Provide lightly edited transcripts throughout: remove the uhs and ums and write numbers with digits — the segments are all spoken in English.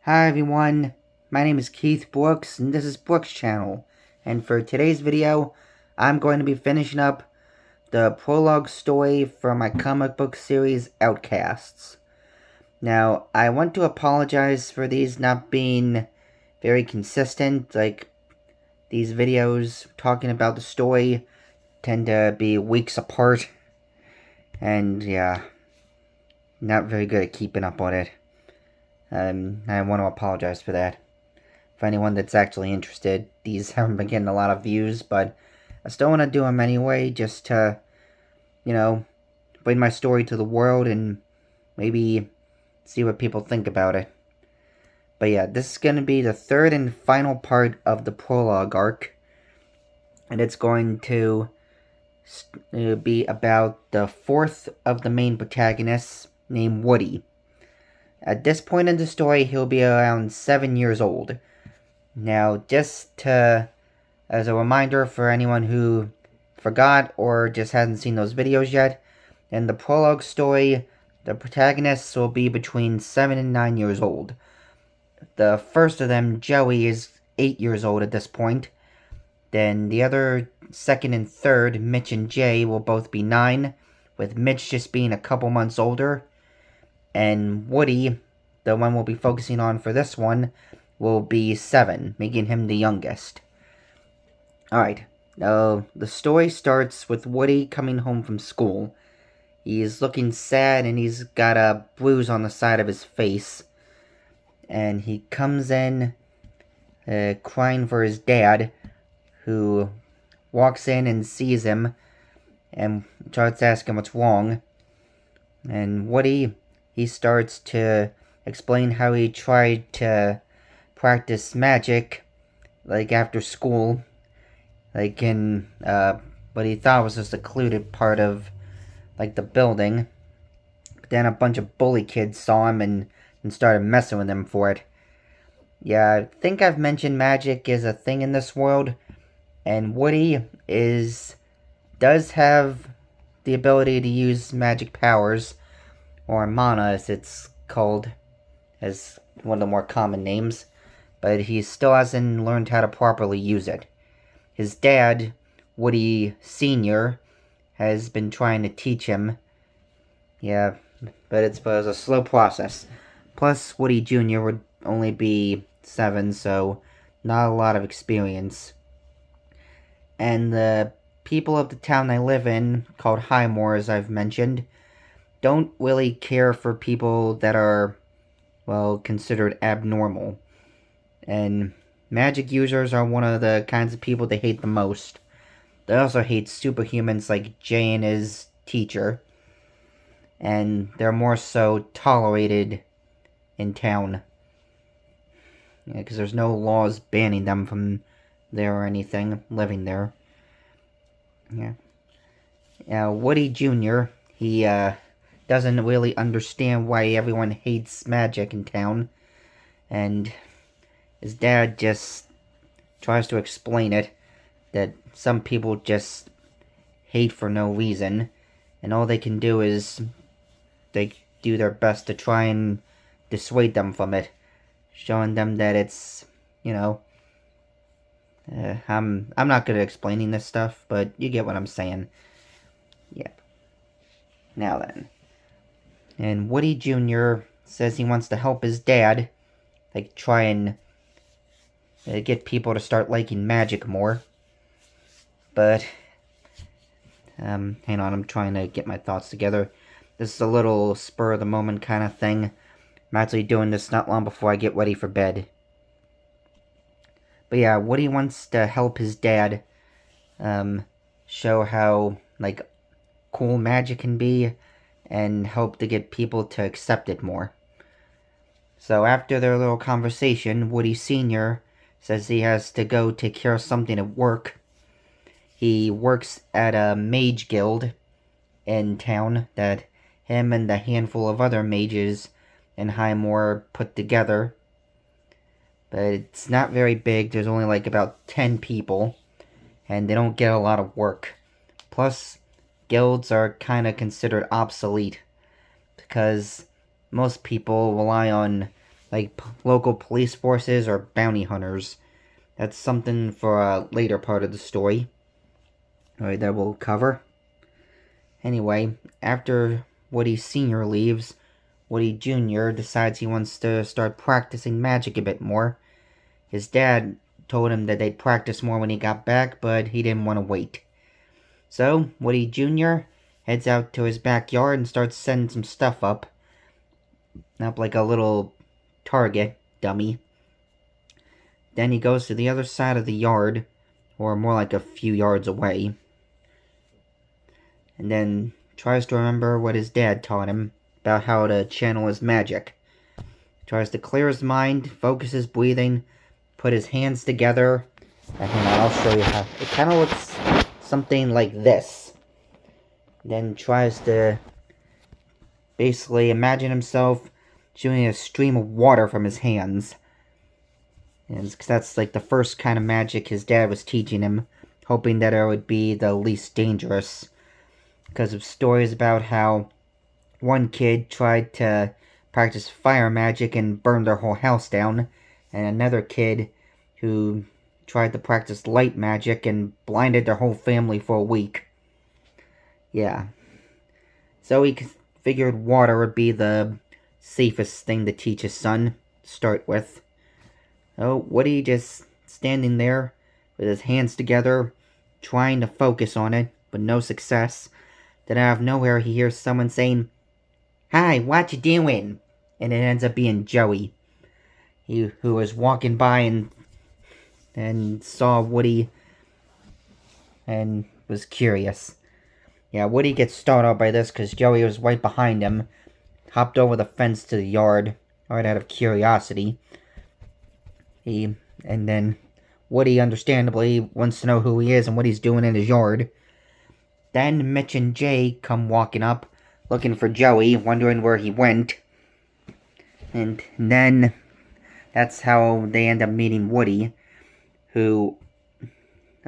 Hi everyone, my name is Keith Brooks and this is Brooks Channel, and for today's video I'm going to be finishing up the prologue story for my comic book series Outcasts. Now, I want to apologize for these not being very consistent. Like, these videos talking about the story tend to be weeks apart, and yeah, not very good at keeping up on it. I want to apologize for that. For anyone that's actually interested, these haven't been getting a lot of views, but I still want to do them anyway, just to, bring my story to the world and maybe see what people think about it. But yeah, this is going to be the third and final part of the prologue arc, and it's going to be about the fourth of the main protagonists, named Woody. At this point in the story, he'll be around 7 years old. Now, just as a reminder for anyone who forgot or just hasn't seen those videos yet, in the prologue story, the protagonists will be between 7 and 9 years old. The first of them, Joey, is 8 years old at this point. Then the other second and third, Mitch and Jay, will both be 9, with Mitch just being a couple months older. And Woody, the one we'll be focusing on for this one, will be 7, making him the youngest. Alright, now the story starts with Woody coming home from school. He's looking sad and he's got a bruise on the side of his face. And he comes in crying for his dad, who walks in and sees him and starts asking what's wrong. And Woody, he starts to explain how he tried to practice magic, like after school, like in what he thought was a secluded part of, like, the building. But then a bunch of bully kids saw him and started messing with him for it. Yeah, I think I've mentioned magic is a thing in this world, and Woody does have the ability to use magic powers, or mana as it's called, as one of the more common names, but he still hasn't learned how to properly use it. His dad, Woody Sr., has been trying to teach him. Yeah, but it was a slow process. Plus, Woody Jr. would only be 7, so not a lot of experience. And the people of the town I live in, called Highmore, as I've mentioned, don't really care for people that are, well, considered abnormal. And magic users are one of the kinds of people they hate the most. They also hate superhumans like Jay and his teacher. And they're more so tolerated in town. Yeah, because there's no laws banning them from there or anything, living there. Yeah. Woody Jr., he doesn't really understand why everyone hates magic in town. And his dad just tries to explain it, that some people just hate for no reason, and all they can do is they do their best to try and dissuade them from it, showing them that it's, I'm not good at explaining this stuff, but you get what I'm saying. Yep. Now then. And Woody Jr. says he wants to help his dad, like, try and get people to start liking magic more. But, hang on, I'm trying to get my thoughts together. This is a little spur-of-the-moment kind of thing. I'm actually doing this not long before I get ready for bed. But yeah, Woody wants to help his dad show how, like, cool magic can be, and help to get people to accept it more. So after their little conversation, Woody Sr. says he has to go take care of something at work. He works at a mage guild in town that him and a handful of other mages in Highmore put together. But it's not very big. There's only like about 10 people, and they don't get a lot of work. Plus, guilds are kind of considered obsolete, because most people rely on like local police forces or bounty hunters. That's something for a later part of the story. Alright, that we'll cover. Anyway, after Woody Sr. leaves, Woody Jr. decides he wants to start practicing magic a bit more. His dad told him that they'd practice more when he got back, but he didn't want to wait. So, Woody Jr. heads out to his backyard and starts setting some stuff up. Up like a little target dummy. Then he goes to the other side of the yard, or more like a few yards away, and then tries to remember what his dad taught him about how to channel his magic. Tries to clear his mind, focus his breathing, put his hands together, and I'll show you how. It kind of looks something like this. Then tries to basically imagine himself shooting a stream of water from his hands. And that's like the first kind of magic his dad was teaching him, hoping that it would be the least dangerous. Because of stories about how one kid tried to practice fire magic and burned their whole house down, and another kid who tried to practice light magic and blinded their whole family for a week. Yeah. So he figured water would be the safest thing to teach his son to start with. Oh, Woody just standing there with his hands together, trying to focus on it, but no success. Then out of nowhere he hears someone saying, "Hi, what you doing?" And it ends up being Joey, who was walking by and saw Woody and was curious. Yeah, Woody gets startled by this because Joey was right behind him, hopped over the fence to the yard, right out of curiosity. And then Woody, understandably, wants to know who he is and what he's doing in his yard. Then Mitch and Jay come walking up, looking for Joey, wondering where he went. And then that's how they end up meeting Woody, who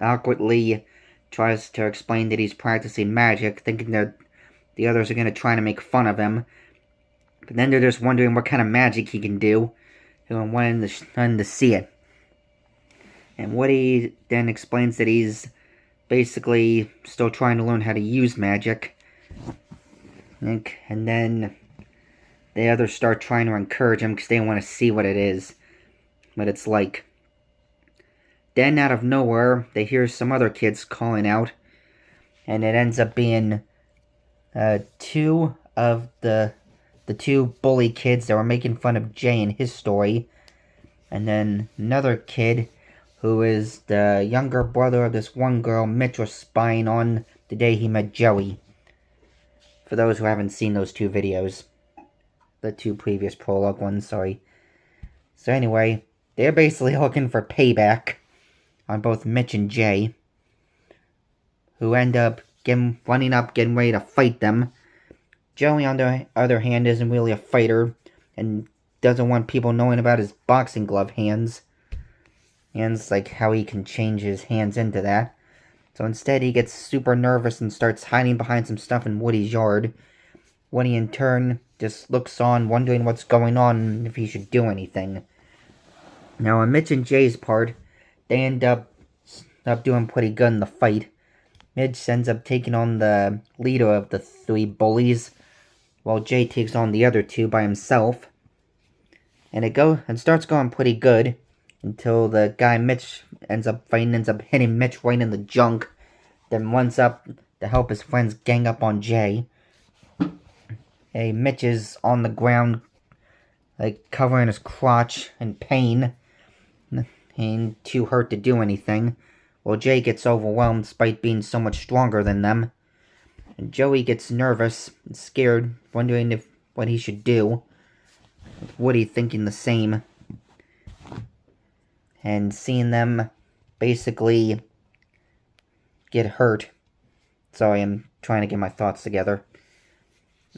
awkwardly tries to explain that he's practicing magic, thinking that the others are going to try to make fun of him. But then they're just wondering what kind of magic he can do, and wanting to see it. And Woody then explains that he's basically still trying to learn how to use magic. And then the others start trying to encourage him because they want to see what it is, what it's like. Then out of nowhere, they hear some other kids calling out, and it ends up being two of the two bully kids that were making fun of Jay in his story, and then another kid who is the younger brother of this one girl Mitch was spying on the day he met Joey. For those who haven't seen those two videos. The two previous Prologue ones, sorry. So anyway, they're basically looking for payback on both Mitch and Jay, who end up running up, getting ready to fight them. Joey, on the other hand, isn't really a fighter, and doesn't want people knowing about his boxing glove hands. And it's like how he can change his hands into that. So instead, he gets super nervous and starts hiding behind some stuff in Woody's yard. Woody, in turn, just looks on, wondering what's going on and if he should do anything. Now, on Mitch and Jay's part, they end up doing pretty good in the fight. Mitch ends up taking on the leader of the three bullies, while Jay takes on the other two by himself. And it starts going pretty good, until the guy Mitch ends up hitting Mitch right in the junk, then runs up to help his friends gang up on Jay. Hey, Mitch is on the ground, like, covering his crotch in pain. He ain't too hurt to do anything, while Jay gets overwhelmed despite being so much stronger than them. And Joey gets nervous and scared, wondering what he should do, with Woody thinking the same. And seeing them basically get hurt. Sorry, I'm trying to get my thoughts together.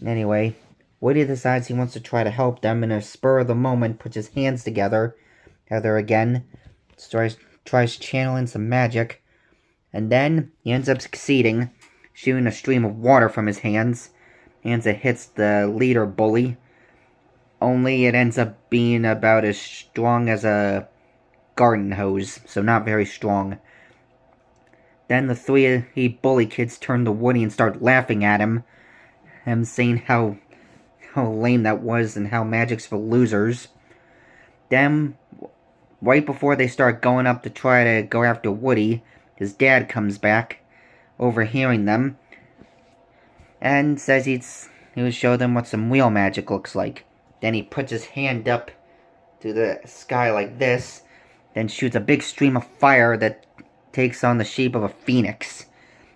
Anyway, Woody decides he wants to try to help them, and in a spur of the moment puts his hands together again, tries channeling some magic, and then he ends up succeeding, shooting a stream of water from his hands, and it hits the leader bully, only it ends up being about as strong as a garden hose, so not very strong. Then the three bully kids turn to Woody and start laughing at him, saying how lame that was and how magic's for losers. Then, right before they start going up to try to go after Woody, his dad comes back, overhearing them, and says he will show them what some real magic looks like. Then he puts his hand up to the sky like this, then shoots a big stream of fire that takes on the shape of a phoenix.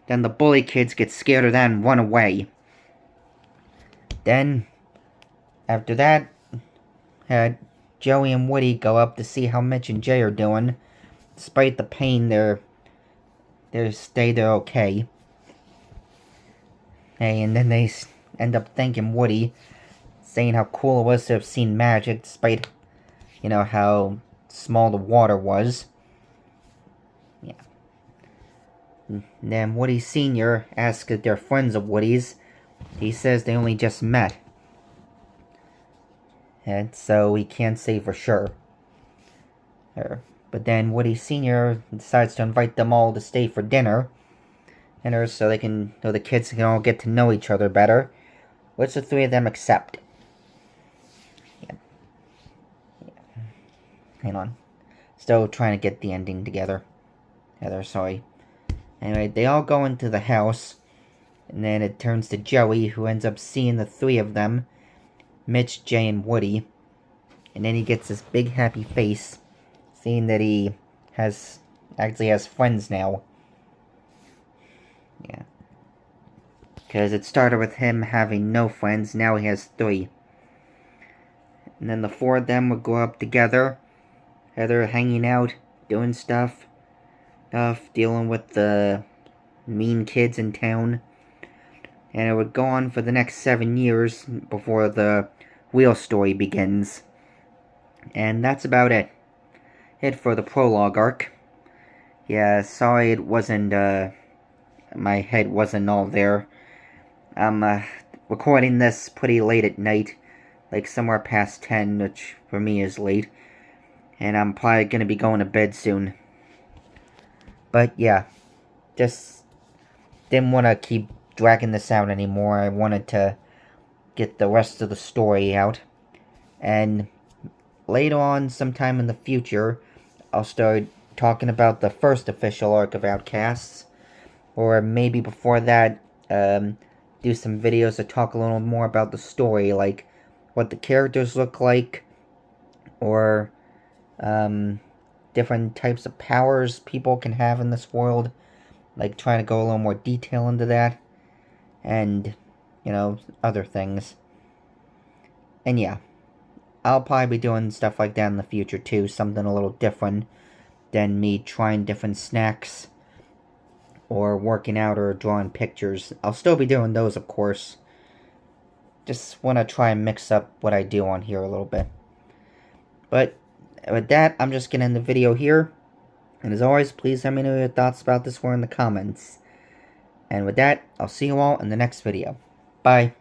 Then the bully kids get scared of that and run away. Then, after that, Joey and Woody go up to see how Mitch and Jay are doing. Despite the pain, they're okay. Hey, and then they end up thanking Woody, saying how cool it was to have seen magic, despite, how small the water was. Yeah. And then Woody Sr. asks if they're friends of Woody's. He says they only just met. And so he can't say for sure. But then Woody Sr. decides to invite them all to stay for dinner. So the kids can all get to know each other better. Which the three of them accept. Yeah. Hang on. Still trying to get the ending together. Sorry. Anyway, they all go into the house. And then it turns to Joey, who ends up seeing the three of them. Mitch, Jay, and Woody. And then he gets this big happy face, seeing that he actually has friends now. Yeah. Because it started with him having no friends, now he has 3. And then the 4 of them would go up together. They're hanging out, doing stuff, dealing with the mean kids in town. And it would go on for the next 7 years before the real story begins. And that's about it. It for the prologue arc. Yeah, sorry it wasn't, my head wasn't all there. I'm, recording this pretty late at night. Like somewhere past 10, which for me is late. And I'm probably gonna be going to bed soon. But yeah, just didn't want to keep dragging this out anymore. I wanted to get the rest of the story out. And later on, sometime in the future, I'll start talking about the first official arc of Outcasts. Or maybe before that, do some videos to talk a little more about the story, like what the characters look like, or different types of powers people can have in this world, like trying to go a little more detail into that, and, other things. And yeah, I'll probably be doing stuff like that in the future too, something a little different than me trying different snacks, or working out, or drawing pictures. I'll still be doing those, of course. Just want to try and mix up what I do on here a little bit. But with that, I'm just going to end the video here. And as always, please let me know your thoughts about this one in the comments. And with that, I'll see you all in the next video. Bye.